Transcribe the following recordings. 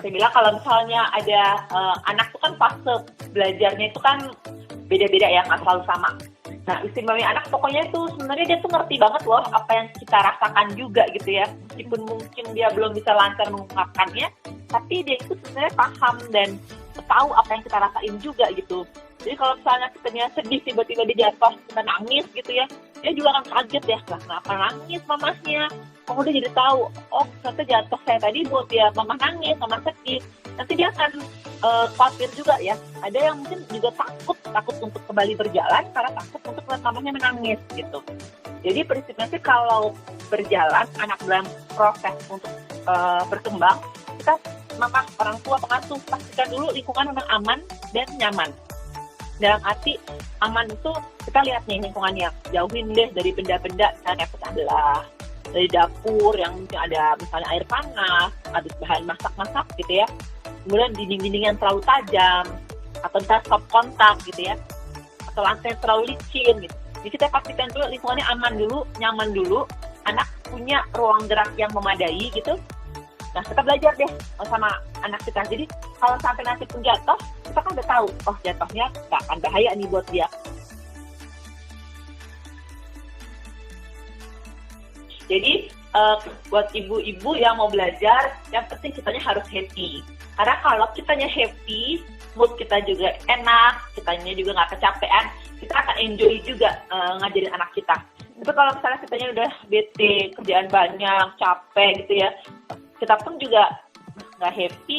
saya bilang kalau misalnya ada anak tuh kan fase belajarnya itu kan beda-beda ya, nggak selalu sama. Nah, istimewanya anak pokoknya tuh sebenarnya dia tuh ngerti banget loh apa yang kita rasakan juga gitu ya. Meskipun mungkin dia belum bisa lancar mengungkapkannya, tapi dia itu sebenarnya paham dan tahu apa yang kita rasain juga gitu. Jadi kalau misalnya kitanya sedih tiba-tiba dia jatuh, kita nangis gitu ya, dia juga akan kaget ya, lah kenapa nangis mamahnya. Oh, dia jadi tahu, oh ternyata jatuh saya tadi buat dia mama nangis, mama sedih. Nanti dia akan khawatir juga ya. Ada yang mungkin juga takut untuk kembali berjalan karena takut untuk melihat mamanya menangis gitu. Jadi prinsipnya sih kalau berjalan anak dalam proses untuk berkembang, kita mama orang tua pengasuh pastikan dulu lingkungan memang aman dan nyaman. Dalam arti aman itu kita lihat nih lingkungannya, jauhin deh dari benda-benda misalnya pecah belah, dari dapur yang mungkin ada misalnya air panas, ada bahan masak-masak gitu ya. Kemudian dinding-dinding yang terlalu tajam, atau misalnya stop kontak gitu ya, atau lantai yang terlalu licin gitu. Jadi kita pastikan dulu lingkungannya aman dulu, nyaman dulu, anak punya ruang gerak yang memadai gitu. Nah, kita belajar deh sama anak kita. Jadi kalau sampai nanti pun jatuh, kita kan udah tahu, oh jatuhnya nggak akan bahaya nih buat dia. Jadi buat ibu-ibu yang mau belajar, yang penting kitanya harus happy. Karena kalau kitanya happy, mood kita juga enak, kitanya juga nggak kecapean, kita akan enjoy juga ngajarin anak kita. Tapi kalau misalnya kitanya udah bete, kerjaan banyak, capek gitu ya, kita pun juga nggak happy,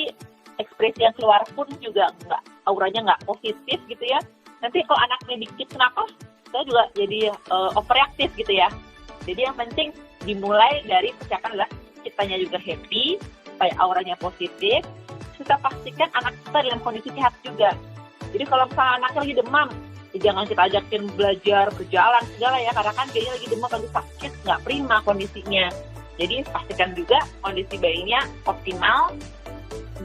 ekspresi yang keluar pun juga nggak, auranya nggak positif gitu ya. Nanti kalau anaknya dikit kenapa, kita juga jadi overreaktif gitu ya. Jadi yang penting dimulai dari persiapan adalah kitanya juga happy, supaya auranya positif. Kita pastikan anak kita dalam kondisi sehat juga. Jadi kalau misalnya anaknya lagi demam, ya jangan kita ajakin belajar, berjalan segala ya, karena kan kayaknya lagi demam, lagi sakit, nggak prima kondisinya. Jadi pastikan juga kondisi bayinya optimal,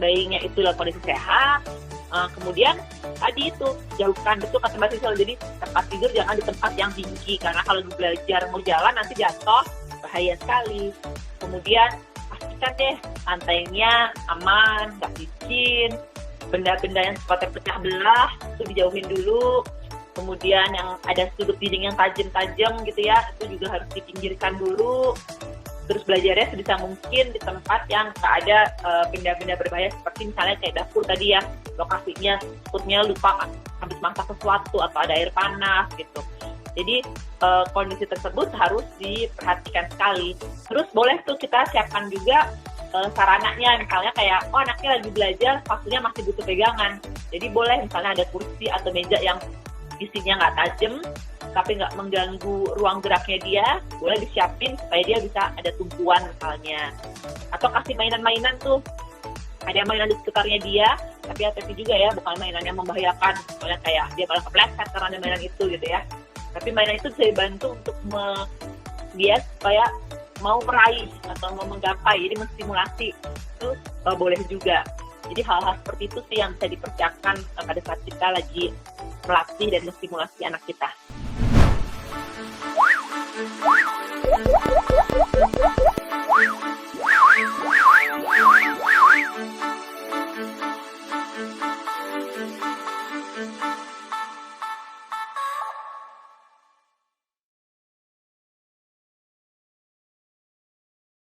bayinya itu dalam kondisi sehat. Kemudian tadi itu jauhkan betul kata Mbak Sisil, jadi tempat tidur jangan di tempat yang tinggi, karena kalau belajar mau jalan nanti jatuh, bahaya sekali. Kemudian pastikan deh lantainya aman, nggak licin, benda-benda yang sifatnya pecah belah itu dijauhin dulu. Kemudian yang ada sudut dinding yang tajam-tajam gitu ya, itu juga harus dipinggirkan dulu. Terus belajarnya sebisa mungkin di tempat yang nggak ada benda-benda berbahaya, seperti misalnya kayak dapur tadi ya, lokasinya takutnya lupa habis masak sesuatu atau ada air panas gitu. Jadi kondisi tersebut harus diperhatikan sekali. Terus boleh tuh kita siapkan juga sarananya, misalnya kayak anaknya lagi belajar, sepatunya masih butuh pegangan. Jadi boleh misalnya ada kursi atau meja yang isinya nggak tajam, tapi nggak mengganggu ruang geraknya dia, boleh disiapin supaya dia bisa ada tumpuan misalnya. Atau kasih mainan-mainan tuh, ada mainan di sekitarnya dia, tapi hati-hati juga ya, bukan mainan yang membahayakan, misalnya kayak dia bakal kepleset karena ada mainan itu gitu ya. Tapi mainan itu bisa dibantu untuk dia supaya mau meraih atau mau menggapai, jadi menstimulasi, itu boleh juga. Jadi hal-hal seperti itu sih yang bisa dipersiapkan pada saat kita lagi melatih dan menstimulasi anak kita.